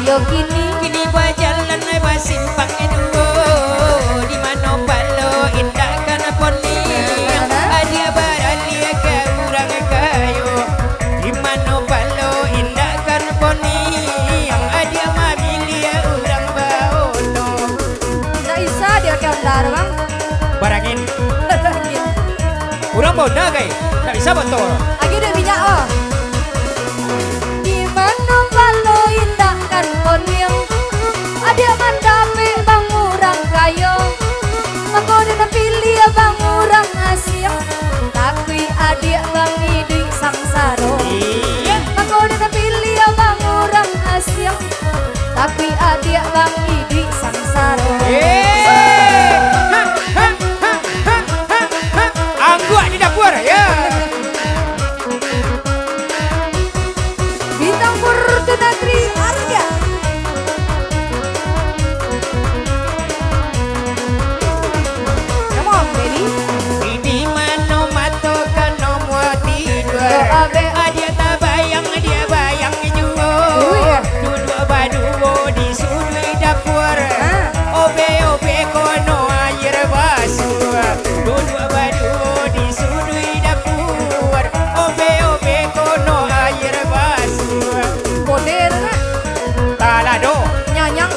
ayo kini berjalan simpang duo di mana balo indah kan poni adia baralia ke urang kayo di mana balo indah kan poni yang adia mamilia urang baono nggak bisa dia kendar bang barangin urang bodoh guys nggak bisa betul lagi udah minyak oh di mana balo indah kan poni ada mandape bang urang kayo makono pilih bang urang asyik tapi adik bang idi sangsaro makono pilih bang urang asyik tapi adik bang idi sangsaro angguk di dapur ya bintang Fortunatri Arya di mana mato kan nomor tidur dia tak bayang dia bayang juga duduk baduo di sudut dapur obe obe kono air basuh duduk baduo di sudut dapur obe obe kono air basuh boder talado nyanyang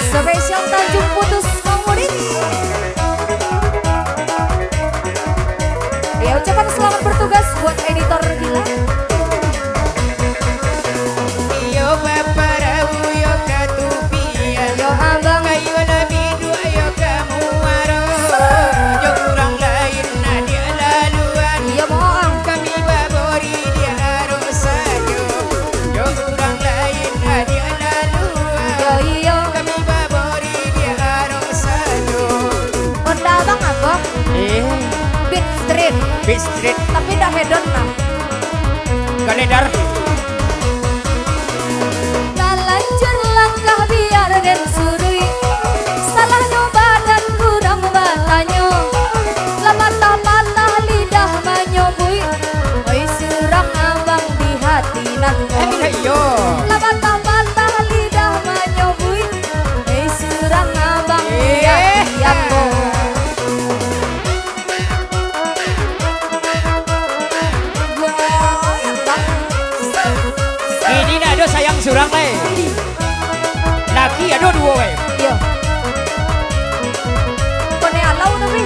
spesial Tanjung Putus Community. Ya ucapan selamat bertugas buat editor Gila. Yo baparau yo katupian Yo abang kayu lebih dua yo kamu waro yo orang lain dia laluan yo mohon kami babori dia harus saja yo orang lain dia laluan yo iyo kami babori dia harus saja Honda abang apa? Beat Street tapi dah hedon lah kaledar lanjut langkah biar den surui salahnya badan kurang batanyo lamata-mata lidah menyobui oi surang abang di hati nan ayo lamata-mata lidah menyobui oi surang abang di hati aku ini ada sayang surang le laki ada dua we iya kone alau tapi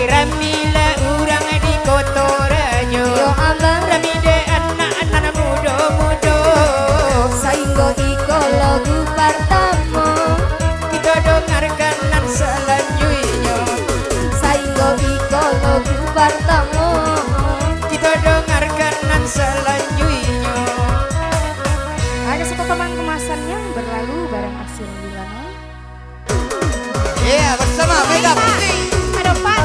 Ramila urang di kotoranyo yo abang Ramide anak-anak muda-muda sainggo iko lagu pertama kita dengarkan nan selanjutnya sainggo iko lagu pertama kita dengarkan nan selanjutnya ada satu teman kemasannya berlalu bareng Asil Wilana iya bersama Mega Putih ada Pan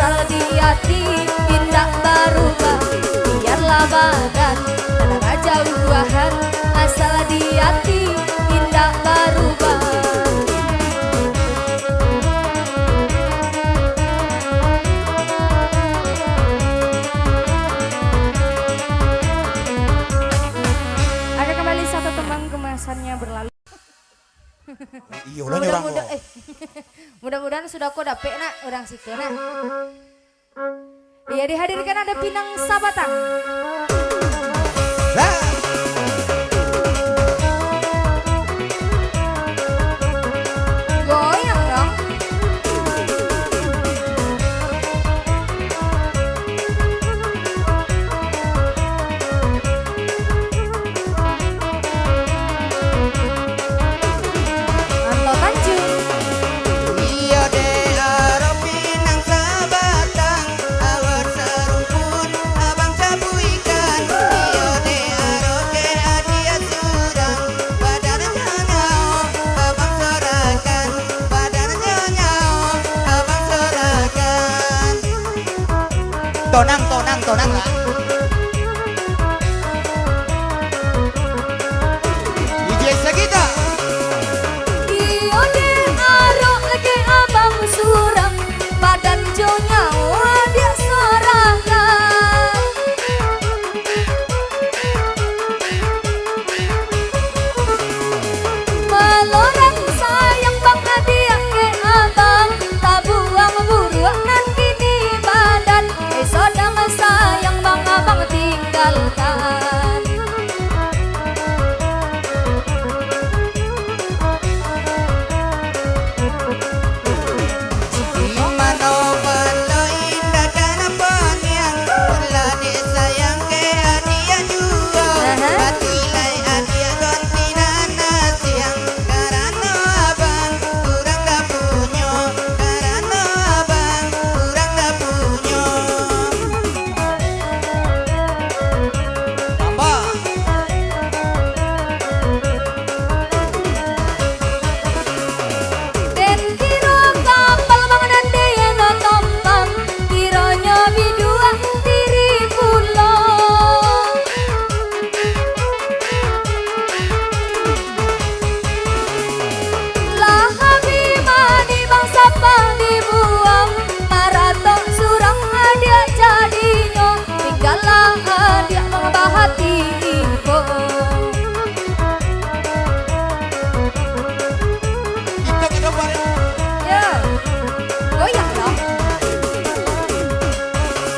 asal di hati tidak berubah. Biarlah badan ada jauhan, asal di hati tidak berubah. Ada kembali satu teman kemasannya berlalu. Iya ulah nyerang lo. Mudah-mudahan sudah kau dapet nak orang sikena. Iya, dihadirkan ada Pinang Sabatang. Lah. Goyang dong. Anto Tanjung. Iya deh aro Pinang Sabatang, awak serumpun abang sapu ikan. Iya deh aro ke hadiah surang, badan nyanyau abang sorakan, badan nyanyau abang sorakan. Tonang lah. DJ Sagita. Iyo de aro lagi abang surang, badan jonya dia sorangan. Melorang sayang bang hadiah ke abang, tak buang buruan nan kini badan. Sodang sayang bang abang tinggalkan. Imano balo indah kana panyang, ulah disayang ke hadiah juga. Batilai hadiah gontina nasiang, karena abang kurang dah punyo, karena abang kurang dah punyo. Tambah. Den kiro kapal manganan deyeno tompam, kironyo bidua diri pulo. Lah habimani bangsa pang dibuang, maraton surang hadiah jadinyo, tinggallah hadiah mengabahati ibu. Kita ke depan. Ya, goyang dong.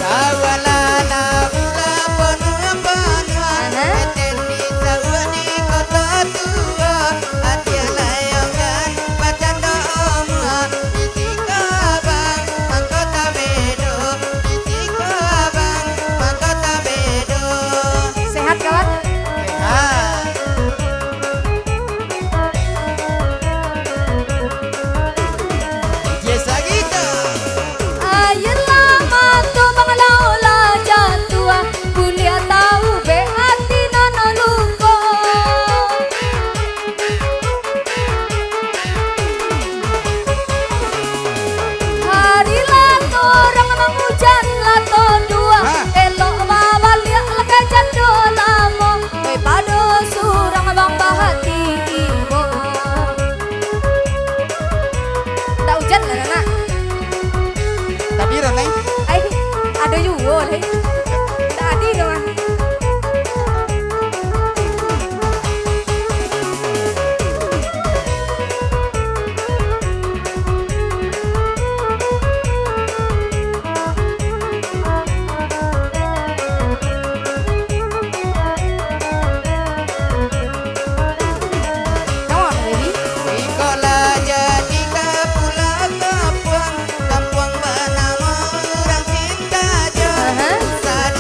Sawalala ula ponu panuan, eteni sawani kota tua, adia layongan bacando omua, disikabang mangkota bedo, disikabang mangkota bedo. Sehat kawan? Sehat. DJ Sagita. Ayolah matu manglaula jatua, kuliah tahu be hati nono luko. Hari lato orang mengujan lato dua, elok mawaliak leka jando lamo, pado surang bang bahati ibu. Tak hujan lah nak. Tadi Ronai. Ay, ada juga leh. Tadi doang. Come on, baby. Ikola jadi kapulang kapuang, kapuang bernama orang cinta jo. Aha. Sad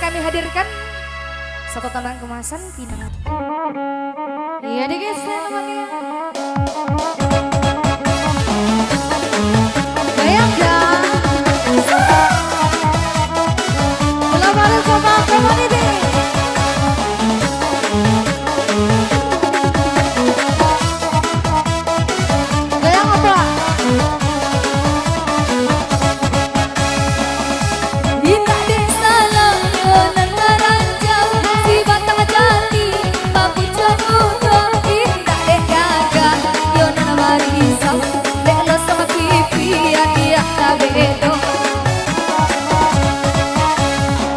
kami hadirkan satu tambang kemasan Pinang. Iya deh guys, selamatnya. Bayang gak? Bola balik sama community. Bayang apa? Bita deh salam yo nan maranjau si batang jati babu jodoh. Bita deh gagah yo nan marisau dek lo sama pipi dia tabedo.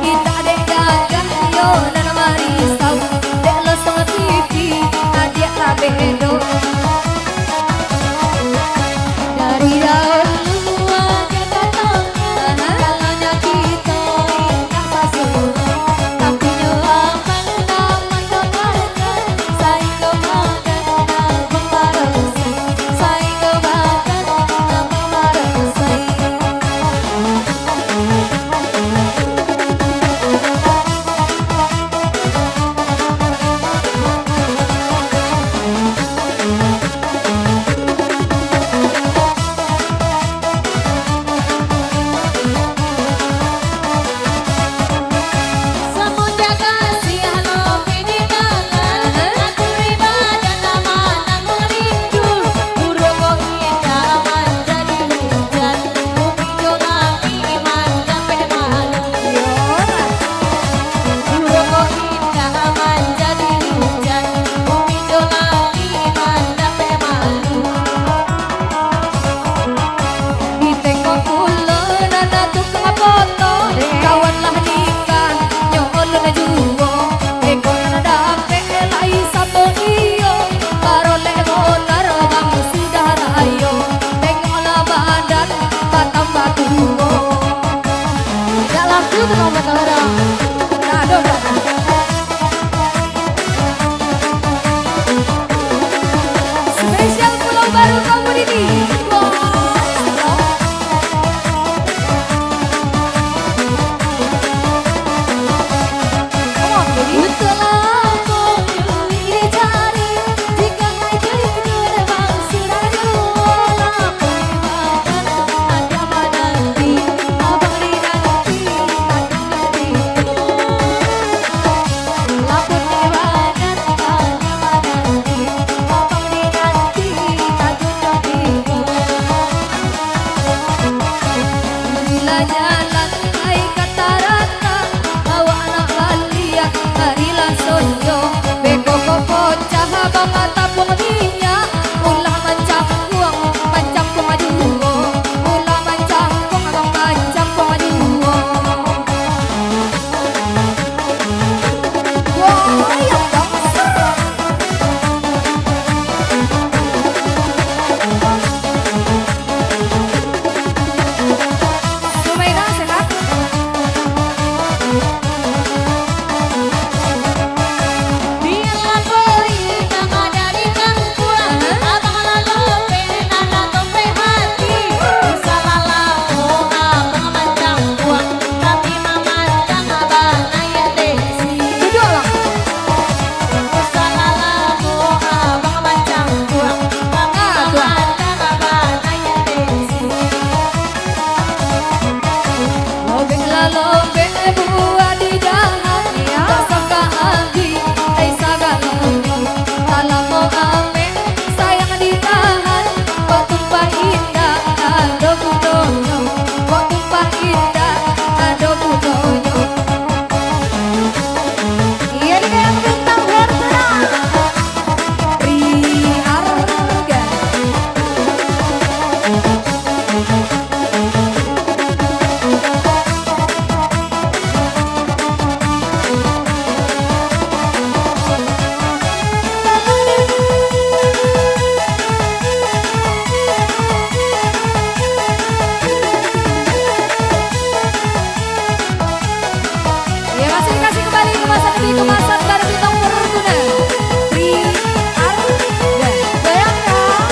Bita deh gagah yo nan marisau dek lo sama pipi dia tabedo. Dari dahulu aja datang kalanya kita indah pasung tapi nyoaman naman doakan saing doakan nabang barasai saing doakan nabang barasai. Samudra kasih halo pininggalan aku ibadah nama nang rindu Purwogo indah menjadi hujan bumi jolangi iman sampai malu. Purwogo indah menjadi hujan bumi jolangi iman sampai malu. Ditengok kula nana tukang foto kawan lah nikah nyolong na juwo eko na dape lai satu iyo barole molar bang sudah rayo tengok lah badan batam batuwo gak laku tuh nomor orang aduh spesial Pulau Baru Community. Jalan ai kata rata bawa anak balia marilah sonyo beko koko caha bang tapung minyak ulah mancangkuang mancangkuang majuwo ulah mancangkuang abang mancangkuang majuwo. Wah yang Sumaira sehat? Biarlah boy nama dari kangkuang abang lalu penana tompe hati usalalau abang mancang kuang tapi mamandang abang ayah desi duduk lah usalalau abang mancang kuang tapi mamandang abang ayah desi. Lobe buah di dalam tak sangka hati ay sagalonyo dalam mau ame sayang ditahan kok tumpah indah ado budonyo kok tumpah indah ado budonyo. Iya nih kayak bintang Hertera Riarga. Ya masih dikasih kembali kemasan demi kemasan baru bintang berguna. Riarga. Bayang gak?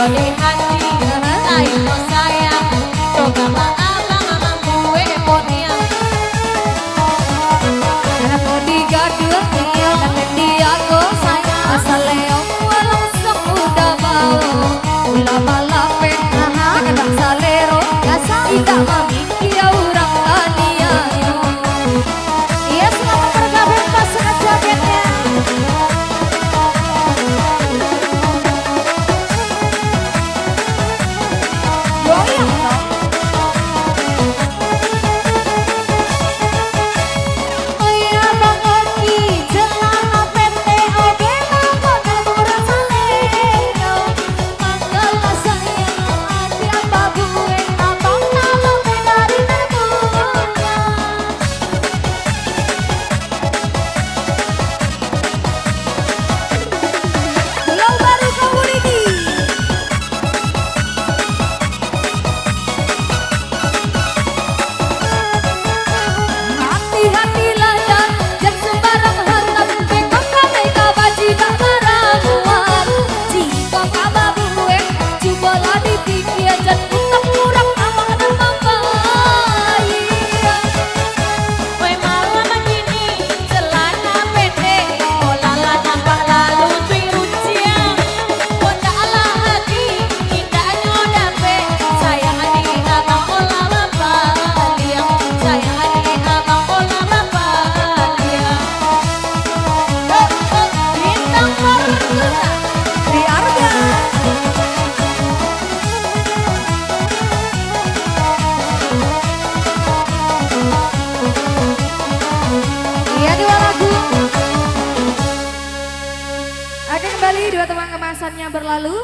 di hati lain lo sayang coba abang gue poniang anak mau digaduh dan dia go sayang asal leong walau semudah mau ulah balape kadang salero tidak mamiki orang kania iya selamat bergabung pasangan jogetnya goyang dong oh iya bang Oki celana pendek oke mangkon murah salero mangkala sayang hati apa gue abang nalung dari terbuka pulau baru community hati-hatilah dan sembarang hantam bekok mereka baji tak maramuan jika kamu gue cobalah dipikir dan tetap kurang aman dan membaik gue malu begini celana pendek olala nampak lalu biruciang bodalah hati tidak nyodape sayang adik abang olah bapak liang sayang adik abang olah bapak liang bintang mertua di arga iya dua lagu akan kembali dua teman kemasannya berlalu.